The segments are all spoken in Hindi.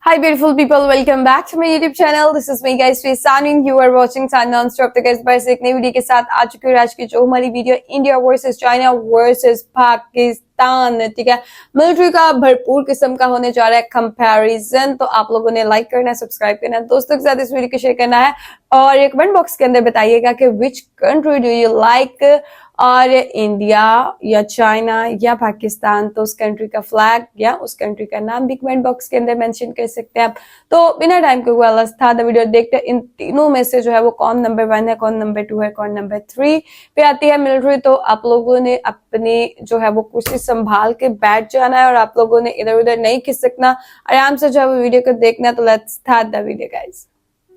Hi beautiful people, welcome back to my YouTube channel. This is me guys, Sanin. You are watching Sun Non-Stop. तो guys बस एक नई वीडियो के साथ आ चुकी हूँ। आज की जो हमारी video India versus China versus Pakistan, ठीक है, मिलिट्री का भरपूर किस्म का होने जा रहा है कंपैरिजन। तो आप लोगों ने लाइक करना है, सब्सक्राइब करना है, दोस्तों के साथ इस वीडियो को शेयर करना है और ये कमेंट बॉक्स के अंदर बताइएगा कि which country do you like, और इंडिया या चाइना या पाकिस्तान। तो उस कंट्री का फ्लैग या उस कंट्री का नाम भी कमेंट बॉक्स के अंदर मेंशन कर सकते हैं आप। तो बिना टाइम के हुआ था वीडियो देखते हैं इन तीनों में से जो है वो कौन नंबर 1 है, कौन नंबर 2 है, कौन नंबर 3 पे आती है मिलिट्री। तो आप लोगों ने अपनी जो है वो कुर्सी संभाल के बैठ जाना है और आप लोगों ने इधर उधर नहीं खिसकना, आराम से जो है वो वीडियो को देखना है। तो let's start the video guys.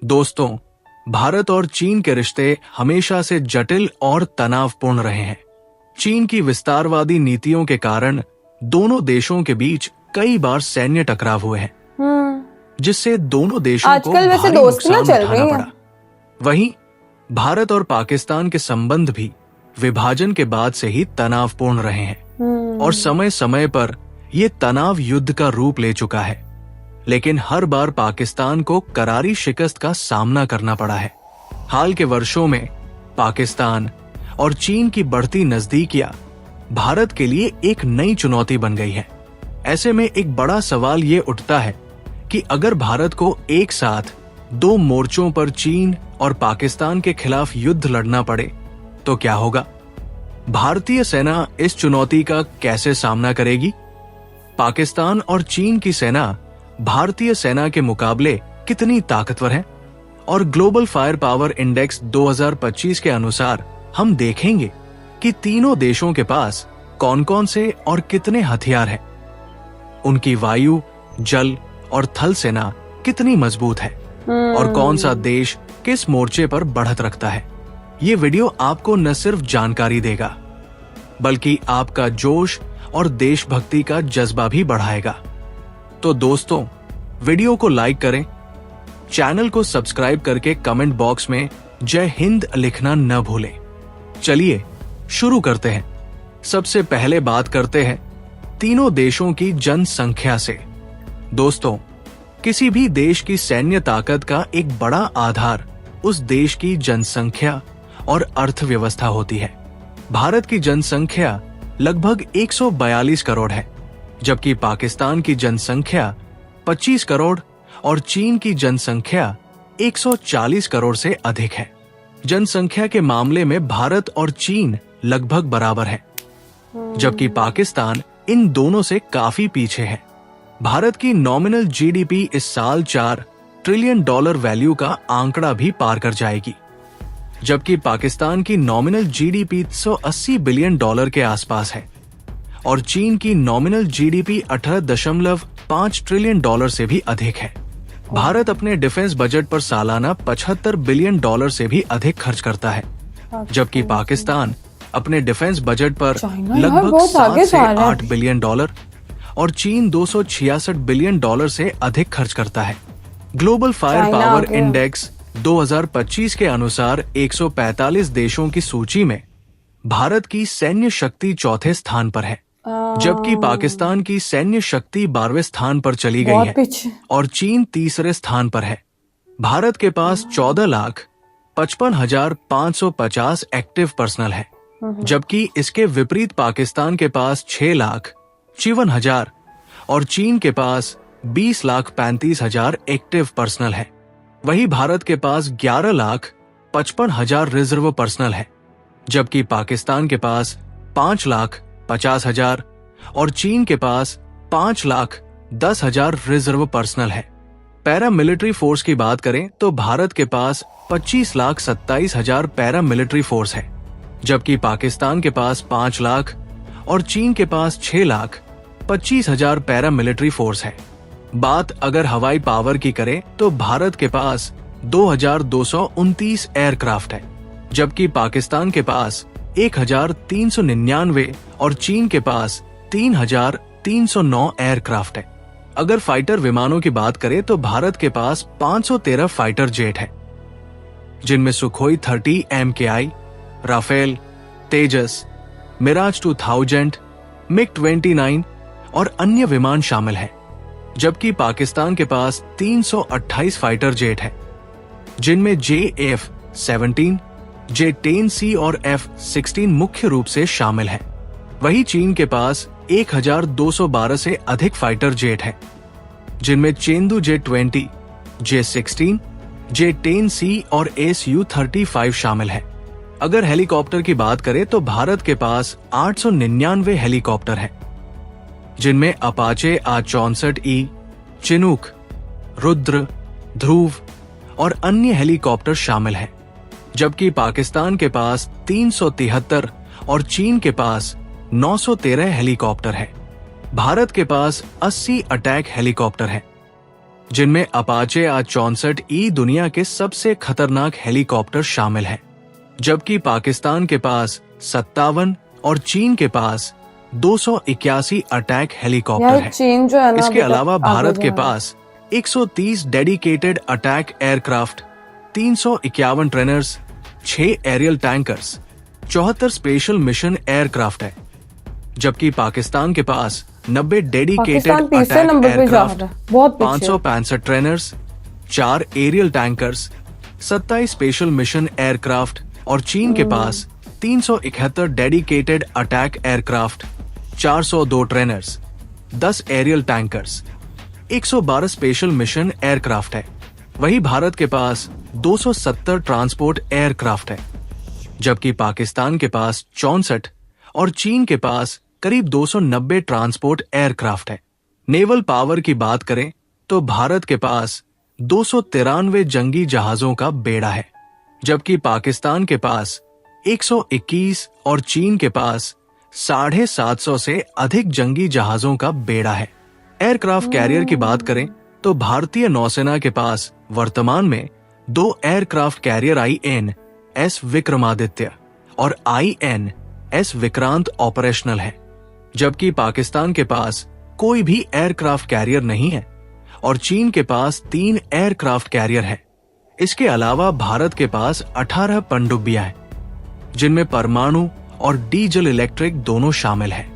दोस्तों, भारत और चीन के रिश्ते हमेशा से जटिल और तनावपूर्ण रहे हैं। चीन की विस्तारवादी नीतियों के कारण दोनों देशों के बीच कई बार सैन्य टकराव हुए हैं, जिससे दोनों देशों को भारी नुकसान उठाना पड़ा। वहीं भारत और पाकिस्तान के संबंध भी विभाजन के बाद से ही तनावपूर्ण रहे हैं और समय समय पर ये तनाव युद्ध का रूप ले चुका है। लेकिन हर बार पाकिस्तान को करारी शिकस्त का सामना करना पड़ा है। हाल के वर्षों में पाकिस्तान और चीन की बढ़ती नजदीकियां भारत के लिए एक नई चुनौती बन गई है। ऐसे में एक बड़ा सवाल ये उठता है कि अगर भारत को एक साथ दो मोर्चों पर चीन और पाकिस्तान के खिलाफ युद्ध लड़ना पड़े तो क्या होगा? भारतीय सेना इस चुनौती का कैसे सामना करेगी? पाकिस्तान और चीन की सेना भारतीय सेना के मुकाबले कितनी ताकतवर है? और ग्लोबल फायर पावर इंडेक्स 2025 के अनुसार हम देखेंगे कि तीनों देशों के पास कौन कौन से और कितने हथियार हैं, उनकी वायु, जल और थल सेना कितनी मजबूत है और कौन सा देश किस मोर्चे पर बढ़त रखता है। ये वीडियो आपको न सिर्फ जानकारी देगा बल्कि आपका जोश और देशभक्ति का जज्बा भी बढ़ाएगा। तो दोस्तों, वीडियो को लाइक करें, चैनल को सब्सक्राइब करके कमेंट बॉक्स में जय हिंद लिखना न भूलें। चलिए शुरू करते हैं। सबसे पहले बात करते हैं तीनों देशों की जनसंख्या से। दोस्तों, किसी भी देश की सैन्य ताकत का एक बड़ा आधार उस देश की जनसंख्या और अर्थव्यवस्था होती है। भारत की जनसंख्या लगभग 142 करोड़ है, जबकि पाकिस्तान की जनसंख्या 25 करोड़ और चीन की जनसंख्या 140 करोड़ से अधिक है। जनसंख्या के मामले में भारत और चीन लगभग बराबर है, जबकि पाकिस्तान इन दोनों से काफी पीछे है। भारत की नॉमिनल जीडीपी इस साल $4 ट्रिलियन वैल्यू का आंकड़ा भी पार कर जाएगी, जबकि पाकिस्तान की नॉमिनल जीडीपी $180 बिलियन के आसपास है और चीन की नॉमिनल जीडीपी $18.5 ट्रिलियन से भी अधिक है। भारत अपने डिफेंस बजट पर सालाना $75 बिलियन से भी अधिक खर्च करता है, जबकि पाकिस्तान अपने डिफेंस बजट पर लगभग 7 से 8 बिलियन डॉलर और चीन $266 बिलियन से अधिक खर्च करता है। ग्लोबल फायर पावर इंडेक्स 2025 के अनुसार 145 देशों की सूची में भारत की सैन्य शक्ति चौथे स्थान पर है, जबकि पाकिस्तान की सैन्य शक्ति 12वें स्थान पर चली गई है और चीन तीसरे स्थान पर है। भारत के पास 14,55,550 एक्टिव पर्सनल है, जबकि इसके विपरीत पाकिस्तान के पास 6,54,000 और चीन के पास 20,35,000 एक्टिव पर्सनल है। वही भारत के पास 11,55,000 रिजर्व पर्सनल है, जबकि पाकिस्तान के पास 5,50,000 और चीन के पास 5,10,000 रिजर्व पर्सनल है। पैरा मिलिट्री फोर्स की बात करें तो भारत के पास 25,27,000 पैरा मिलिट्री फोर्स है, जबकि पाकिस्तान के पास 5 लाख और चीन के पास 6,25,000 पैरा मिलिट्री फोर्स है। बात अगर हवाई पावर की करें तो भारत के पास 2,229 एयरक्राफ्ट है, जबकि पाकिस्तान के पास 1,399 और चीन के पास 3,309 एयरक्राफ्ट है। अगर फाइटर विमानों की बात करें तो भारत के पास 513 फाइटर जेट है, जिनमें सुखोई 30 MKI, राफेल, तेजस, मिराज 2000, मिग 29 और अन्य विमान शामिल हैं। पाकिस्तान के पास 328 फाइटर जेट है, जिनमें JF-17, J-10C और F-16 मुख्य रूप से शामिल हैं। वहीं चीन के पास 1212 से अधिक फाइटर जेट हैं, जिनमें चेंदू J-20, J-16, J-10C और Su-35 शामिल हैं। अगर हेलीकॉप्टर की बात करें तो भारत के पास 899 हेलीकॉप्टर हैं, जिनमें अपाचे A-64E, चिनूक, रुद्र, ध्रुव और अन्य हेलीकॉप्टर शामिल हैं, जबकि पाकिस्तान के पास 373 और चीन के पास 913 हेलीकॉप्टर है। भारत के पास 80 अटैक हेलीकॉप्टर हैं, जिनमें अपाचे A-64E दुनिया के सबसे खतरनाक हेलीकॉप्टर शामिल हैं, जबकि पाकिस्तान के पास 57 और चीन के पास 281 अटैक हेलीकॉप्टर है। चीन जो है ना, इसके अलावा भारत के पास 130 dedicated attack aircraft, 351 trainers, 6 aerial tankers, 74 special mission aircraft है, जबकि पाकिस्तान के पास 90 dedicated attack aircraft, 565 trainers, 4 aerial tankers, 27 special mission aircraft और चीन के पास 371 dedicated attack aircraft, 402 trainers, 10 aerial tankers, 112 special mission aircraft है। वहीं भारत के पास 270 ट्रांसपोर्ट एयरक्राफ्ट है, जबकि पाकिस्तान के पास 64 और चीन के पास करीब 290 ट्रांसपोर्ट एयरक्राफ्ट है। नेवल पावर की बात करें तो भारत के पास 293 जंगी जहाजों का बेड़ा है, जबकि पाकिस्तान के पास 121 और चीन के पास 750 से अधिक जंगी जहाजों का बेड़ा है। एयरक्राफ्ट कैरियर की बात करें तो भारतीय नौसेना के पास वर्तमान में 2 एयरक्राफ्ट कैरियर INS विक्रमादित्य और INS विक्रांत ऑपरेशनल है, जबकि पाकिस्तान के पास कोई भी एयरक्राफ्ट कैरियर नहीं है और चीन के पास 3 एयरक्राफ्ट कैरियर है। इसके अलावा भारत के पास 18 पनडुब्बियां हैं, जिनमें परमाणु और डीजल इलेक्ट्रिक दोनों शामिल हैं,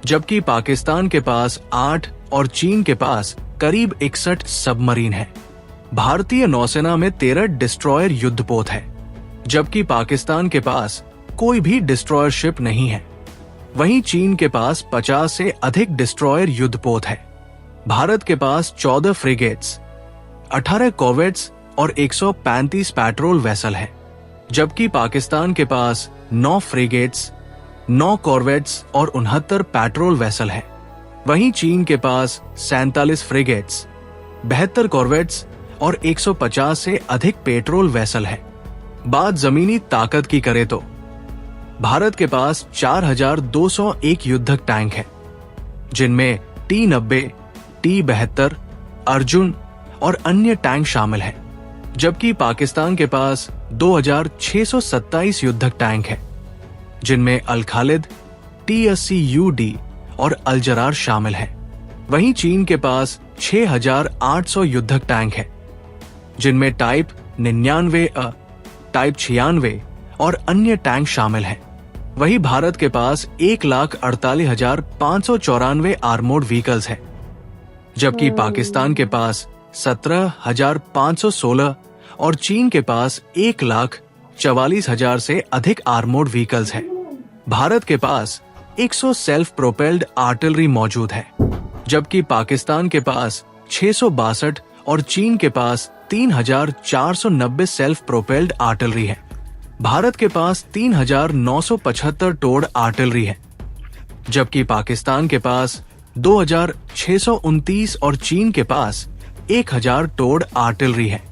जबकि पाकिस्तान के पास 8 और चीन के पास करीब 61 सबमरीन है। भारतीय नौसेना में 13 डिस्ट्रॉयर युद्धपोत है, जबकि पाकिस्तान के पास कोई भी डिस्ट्रॉयर शिप नहीं है। वहीं चीन के पास 50 से अधिक डिस्ट्रॉयर युद्धपोत है। भारत के पास 14 फ्रिगेट्स, 18 कॉर्वेट्स और 135 पेट्रोल वेसल है, जबकि पाकिस्तान के पास 9 फ्रिगेट्स, 9 कॉर्वेट्स और 69 पेट्रोल वेसल है। वहीं चीन के पास 47 फ्रिगेट्स, 72 कॉर्वेट्स और 150 से अधिक पेट्रोल वेसल है। बात जमीनी ताकत की करें तो भारत के पास 4201 युद्धक टैंक है, जिनमें T-90, T-72, अर्जुन और अन्य टैंक शामिल हैं, जबकि पाकिस्तान के पास 2627 युद्धक टैंक है, जिनमें अल खालिद, T-80UD और अल-जरार शामिल हैं। वहीं चीन के पास 6800 युद्धक टैंक है, जिनमें टाइप 99A, टाइप 96 और अन्य टैंक शामिल हैं। वहीं भारत के पास 1,48,594 आर्मोर्ड व्हीकल्स है, जबकि पाकिस्तान के पास 17,516 और चीन के पास 1,44,000 से अधिक आर्मोर्ड व्हीकल्स है। भारत के पास 100 सेल्फ प्रोपेल्ड आर्टिलरी मौजूद है, जबकि पाकिस्तान के पास 662 और चीन के पास 3,490 सेल्फ प्रोपेल्ड आर्टिलरी है। भारत के पास 3,975 टोड आर्टिलरी है, जबकि पाकिस्तान के पास 2,629 और चीन के पास 1,000 टोड आर्टिलरी है।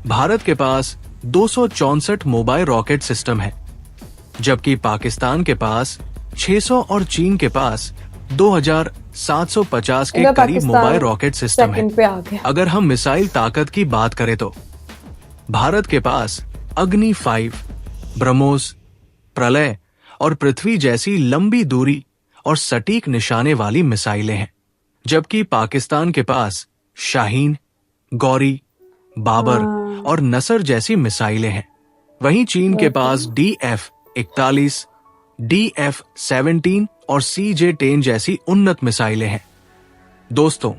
भारत के पास 264 मोबाइल रॉकेट सिस्टम है, जबकि पाकिस्तान के पास 600 और चीन के पास 2,750 के करीब मोबाइल रॉकेट सिस्टम है। अगर हम मिसाइल ताकत की बात करें तो भारत के पास अग्नि 5, ब्रह्मोस, प्रलय और पृथ्वी जैसी लंबी दूरी और सटीक निशाने वाली मिसाइलें हैं, जबकि पाकिस्तान के पास शाहीन, गौरी, बाबर और नसर जैसी मिसाइलें हैं। वहीं चीन के पास DF-41, DF-17 और CJ-10 जैसी उन्नत मिसाइलें हैं। दोस्तों,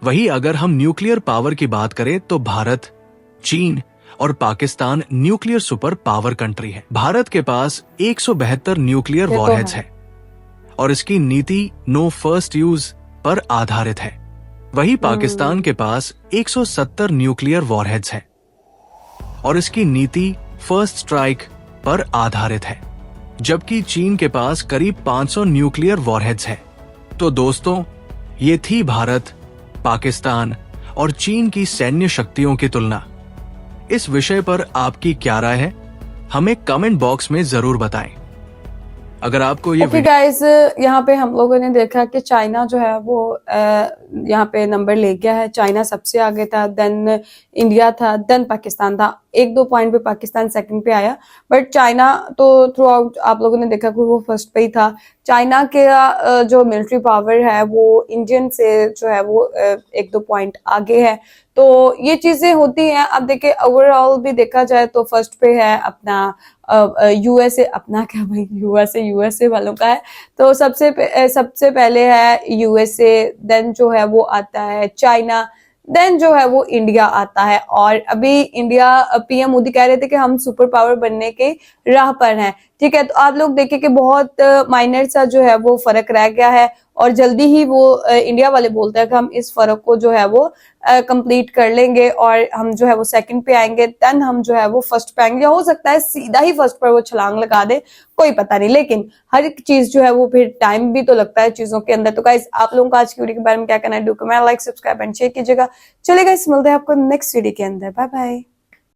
वहीं अगर हम न्यूक्लियर पावर की बात करें तो भारत, चीन और Pakistan nuclear super power country है। भारत के पास 172 न्यूक्लियर ये तो वॉरहेड्स है। है और इसकी नीति नो फर्स्ट यूज पर आधारित है। वहीं पाकिस्तान के पास 170 न्यूक्लियर वॉरहेड्स है और इसकी नीति फर्स्ट स्ट्राइक पर आधारित है, जबकि चीन के पास करीब 500 न्यूक्लियर वॉरहेड्स है। तो दोस्तों, ये थी भारत, पाकिस्तान और चीन की सैन्य शक्तियों की तुलना। इस विषय पर आपकी क्या राय है, हमें कमेंट बॉक्स में जरूर बताएं। अगर आपको ये ओके गाइस, यहाँ पे हम लोगों ने देखा कि चाइना जो है वो यहाँ पे नंबर ले गया है। चाइना सबसे आगे था, देन इंडिया था, देन पाकिस्तान था। 1-2 पॉइंट पे पाकिस्तान सेकंड पे आया, बट चाइना तो थ्रू आउट आप लोगों ने देखा कि वो फर्स्ट पे ही था। चाइना के जो मिलिट्री पावर है वो इंडियन से जो है वो 1-2 पॉइंट आगे है। तो ये चीजें होती हैं। अब देखिए ओवरऑल भी देखा जाए तो फर्स्ट पे है अपना यूएसए। अपना क्या भाई, यूएसए वालों का है। तो सबसे पहले है यूएसए, देन जो है वो आता है चाइना, देन जो है वो इंडिया आता है। और अभी इंडिया, पीएम मोदी कह रहे थे कि हम सुपर पावर बनने के राह पर हैं। ठीक है, तो आप लोग देखिए कि बहुत माइनर सा जो है वो फर्क रह गया है और जल्दी ही वो इंडिया वाले बोलते हैं कि हम इस फर्क को जो है वो कंप्लीट कर लेंगे और हम जो है वो सेकंड पे आएंगे, देन हम जो है वो फर्स्ट पे आएंगे। हो सकता है सीधा ही फर्स्ट पर वो छलांग लगा दे, कोई पता नहीं। लेकिन हर एक चीज जो है वो फिर टाइम भी तो लगता है चीजों के अंदर। तो गाइस, आप लोगों को आज की वीडियो के बारे में क्या कहना है, do comment, like, subscribe and share कीजिएगा। चलिए गाइस, मिलते हैं आपको नेक्स्ट वीडियो के अंदर। Bye bye.